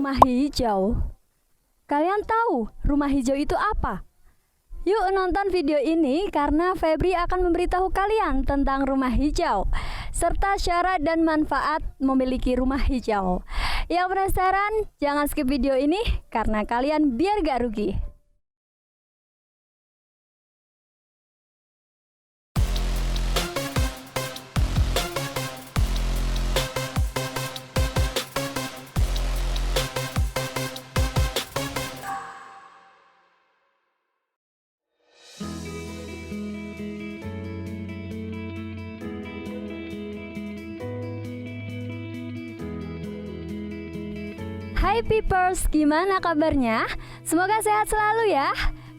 Rumah hijau. Kalian tahu rumah hijau itu apa? Yuk nonton video ini karena Febri akan memberitahu kalian tentang rumah hijau serta syarat dan manfaat memiliki rumah hijau. Yang penasaran? Jangan skip video ini karena kalian biar gak rugi. Hai Peepers, gimana kabarnya? Semoga sehat selalu ya.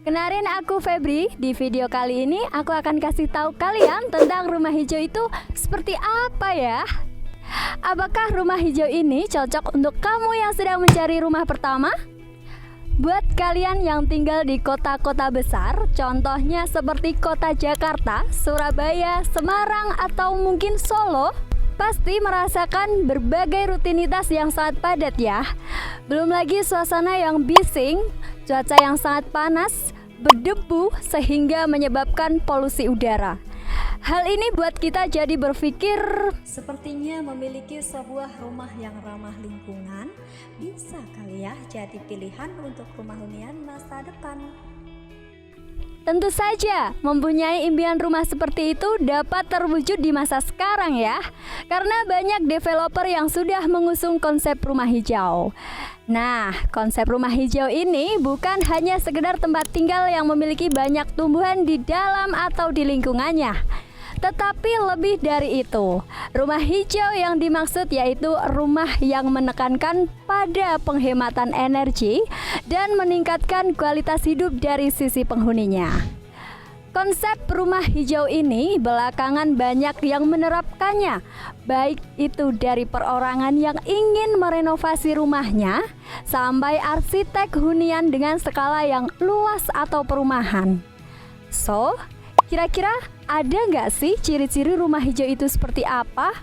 Kenalin aku Febri. Di video kali ini aku akan kasih tahu kalian tentang rumah hijau itu seperti apa ya. Apakah rumah hijau ini cocok untuk kamu yang sedang mencari rumah pertama? Buat kalian yang tinggal di kota-kota besar, contohnya seperti kota Jakarta, Surabaya, Semarang, atau mungkin Solo, pasti merasakan berbagai rutinitas yang sangat padat ya. Belum lagi suasana yang bising, cuaca yang sangat panas, berdebu sehingga menyebabkan polusi udara. Hal ini buat kita jadi berpikir, sepertinya memiliki sebuah rumah yang ramah lingkungan bisa kali ya jadi pilihan untuk rumah hunian masa depan. Tentu saja, mempunyai impian rumah seperti itu dapat terwujud di masa sekarang ya. Karena banyak developer yang sudah mengusung konsep rumah hijau. Nah, konsep rumah hijau ini bukan hanya sekedar tempat tinggal yang memiliki banyak tumbuhan di dalam atau di lingkungannya. Tetapi lebih dari itu, rumah hijau yang dimaksud yaitu rumah yang menekankan pada penghematan energi dan meningkatkan kualitas hidup dari sisi penghuninya. Konsep rumah hijau ini belakangan banyak yang menerapkannya, baik itu dari perorangan yang ingin merenovasi rumahnya sampai arsitek hunian dengan skala yang luas atau perumahan. So, kira-kira ada nggak sih ciri-ciri rumah hijau itu seperti apa?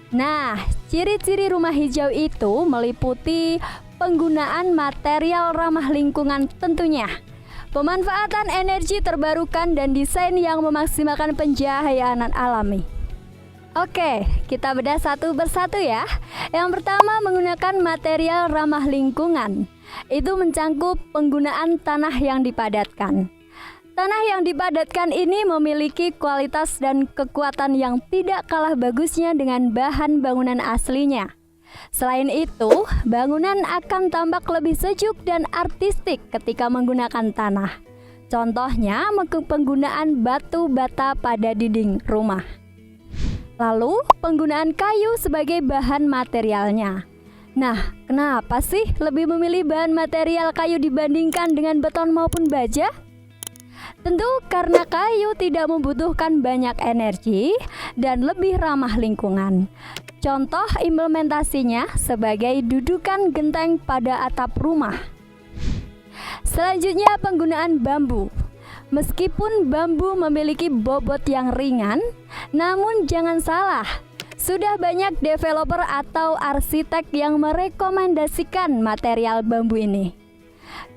Nah, ciri-ciri rumah hijau itu meliputi penggunaan material ramah lingkungan tentunya, pemanfaatan energi terbarukan dan desain yang memaksimalkan pencahayaan alami. Oke, kita bedah satu persatu ya. Yang pertama, menggunakan material ramah lingkungan. Itu mencangkup penggunaan tanah yang dipadatkan. Tanah yang dipadatkan ini memiliki kualitas dan kekuatan yang tidak kalah bagusnya dengan bahan bangunan aslinya. Selain itu, bangunan akan tampak lebih sejuk dan artistik ketika menggunakan tanah. Contohnya, penggunaan batu bata pada dinding rumah. Lalu, penggunaan kayu sebagai bahan materialnya. Nah, kenapa sih lebih memilih bahan material kayu dibandingkan dengan beton maupun baja? Tentu karena kayu tidak membutuhkan banyak energi dan lebih ramah lingkungan. Contoh implementasinya sebagai dudukan genteng pada atap rumah. Selanjutnya, penggunaan bambu. Meskipun bambu memiliki bobot yang ringan, namun jangan salah, sudah banyak developer atau arsitek yang merekomendasikan material bambu ini.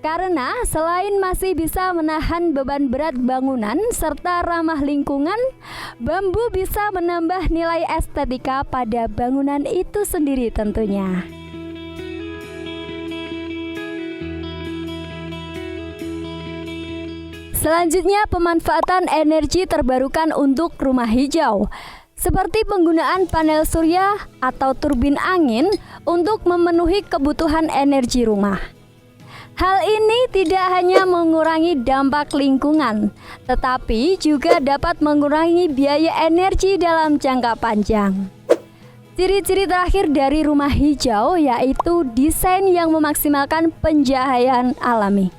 Karena selain masih bisa menahan beban berat bangunan serta ramah lingkungan, bambu bisa menambah nilai estetika pada bangunan itu sendiri tentunya. Selanjutnya, pemanfaatan energi terbarukan untuk rumah hijau, seperti penggunaan panel surya atau turbin angin untuk memenuhi kebutuhan energi rumah. Hal ini tidak hanya mengurangi dampak lingkungan, tetapi juga dapat mengurangi biaya energi dalam jangka panjang. Ciri-ciri terakhir dari rumah hijau yaitu desain yang memaksimalkan pencahayaan alami.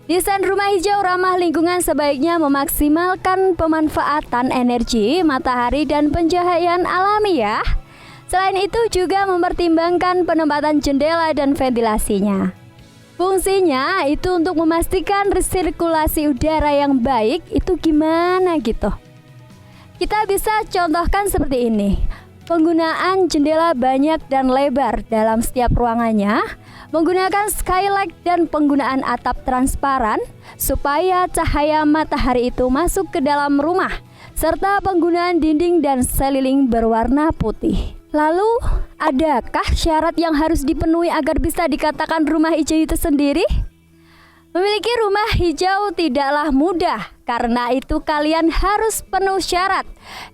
Desain rumah hijau ramah lingkungan sebaiknya memaksimalkan pemanfaatan energi, matahari, dan pencahayaan alami ya. Selain itu juga mempertimbangkan penempatan jendela dan ventilasinya. Fungsinya itu untuk memastikan resirkulasi udara yang baik itu gimana gitu. Kita bisa contohkan seperti ini. penggunaan jendela banyak dan lebar dalam setiap ruangannya, menggunakan skylight dan penggunaan atap transparan supaya cahaya matahari itu masuk ke dalam rumah, serta penggunaan dinding dan seliling berwarna putih. Lalu, adakah syarat yang harus dipenuhi agar bisa dikatakan rumah hijau itu sendiri? Memiliki rumah hijau tidaklah mudah, karena itu kalian harus penuh syarat.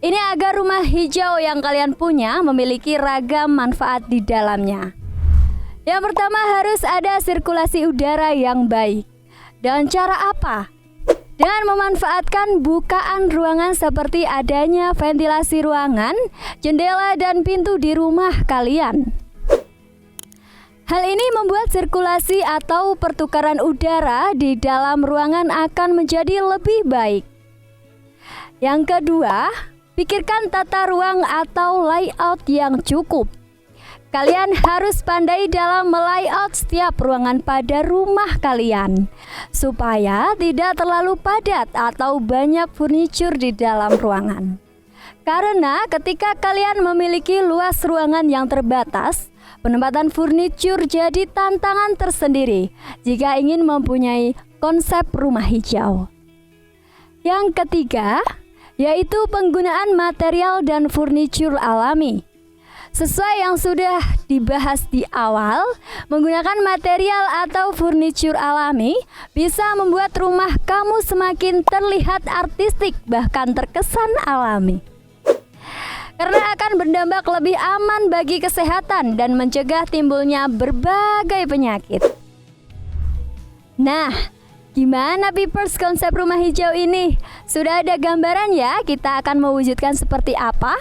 Ini agar rumah hijau yang kalian punya memiliki ragam manfaat di dalamnya. Yang pertama, harus ada sirkulasi udara yang baik. Dengan cara apa? Dengan memanfaatkan bukaan ruangan seperti adanya ventilasi ruangan, jendela, dan pintu di rumah kalian. Hal ini membuat sirkulasi atau pertukaran udara di dalam ruangan akan menjadi lebih baik. Yang kedua, pikirkan tata ruang atau layout yang cukup. Kalian harus pandai dalam melayout setiap ruangan pada rumah kalian, supaya tidak terlalu padat atau banyak furniture di dalam ruangan. Karena ketika kalian memiliki luas ruangan yang terbatas, penempatan furniture jadi tantangan tersendiri jika ingin mempunyai konsep rumah hijau. Yang ketiga, yaitu penggunaan material dan furniture alami. Sesuai yang sudah dibahas di awal, menggunakan material atau furniture alami bisa membuat rumah kamu semakin terlihat artistik, bahkan terkesan alami. Karena akan berdampak lebih aman bagi kesehatan dan mencegah timbulnya berbagai penyakit. Nah, gimana Pipers konsep rumah hijau ini? Sudah ada gambaran ya kita akan mewujudkan seperti apa?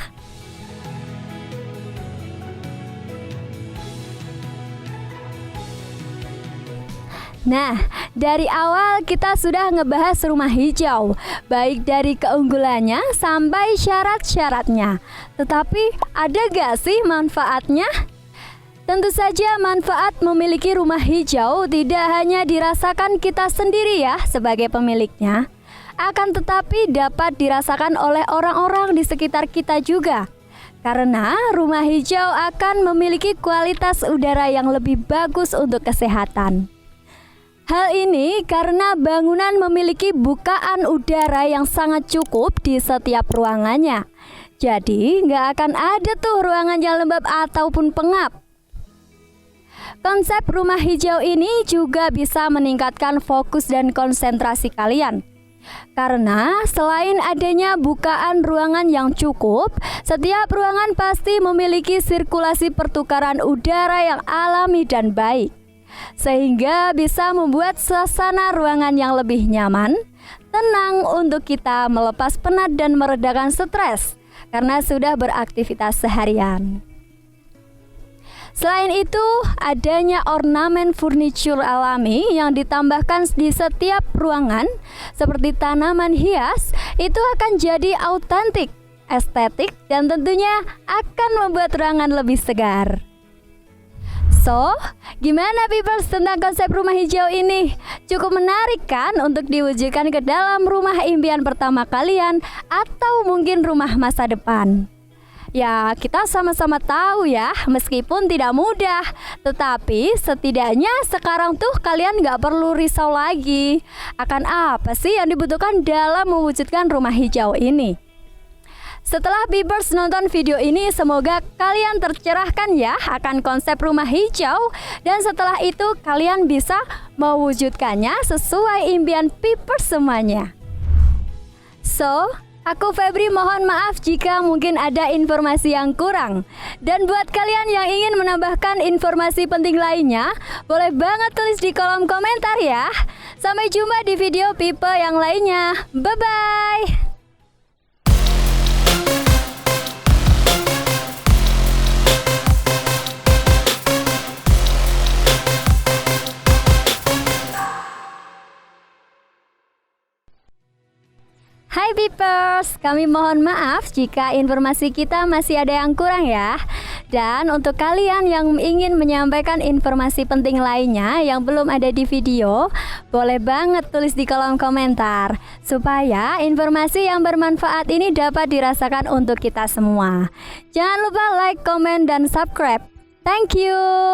Nah, dari awal kita sudah ngebahas rumah hijau, baik dari keunggulannya sampai syarat-syaratnya. Tetapi ada gak sih manfaatnya? Tentu saja manfaat memiliki rumah hijau tidak hanya dirasakan kita sendiri ya sebagai pemiliknya, akan tetapi dapat dirasakan oleh orang-orang di sekitar kita juga. Karena rumah hijau akan memiliki kualitas udara yang lebih bagus untuk kesehatan. Hal ini karena bangunan memiliki bukaan udara yang sangat cukup di setiap ruangannya. Jadi nggak akan ada tuh ruangan yang lembab ataupun pengap. Konsep rumah hijau ini juga bisa meningkatkan fokus dan konsentrasi kalian. Karena selain adanya bukaan ruangan yang cukup, setiap ruangan pasti memiliki sirkulasi pertukaran udara yang alami dan baik. Sehingga bisa membuat suasana ruangan yang lebih nyaman, tenang untuk kita melepas penat dan meredakan stres karena sudah beraktivitas seharian. Selain itu, adanya ornamen furniture alami yang ditambahkan di setiap ruangan seperti tanaman hias itu akan jadi autentik, estetik, dan tentunya akan membuat ruangan lebih segar. So, gimana Pipers tentang konsep rumah hijau ini? Cukup menarik kan untuk diwujudkan ke dalam rumah impian pertama kalian atau mungkin rumah masa depan? Ya, kita sama-sama tahu ya, meskipun tidak mudah, tetapi setidaknya sekarang tuh kalian gak perlu risau lagi. Akan apa sih yang dibutuhkan dalam mewujudkan rumah hijau ini? Setelah Pipers nonton video ini, semoga kalian tercerahkan ya akan konsep rumah hijau. Dan setelah itu kalian bisa mewujudkannya sesuai impian Pipers semuanya. So, aku Febri mohon maaf jika mungkin ada informasi yang kurang. Dan buat kalian yang ingin menambahkan informasi penting lainnya, boleh banget tulis di kolom komentar ya. Sampai jumpa di video Pipe yang lainnya. Bye-bye. Hai Pipers, kami mohon maaf jika informasi kita masih ada yang kurang ya. Dan untuk kalian yang ingin menyampaikan informasi penting lainnya yang belum ada di video, boleh banget tulis di kolom komentar supaya informasi yang bermanfaat ini dapat dirasakan untuk kita semua. Jangan lupa like, komen, dan subscribe. Thank you.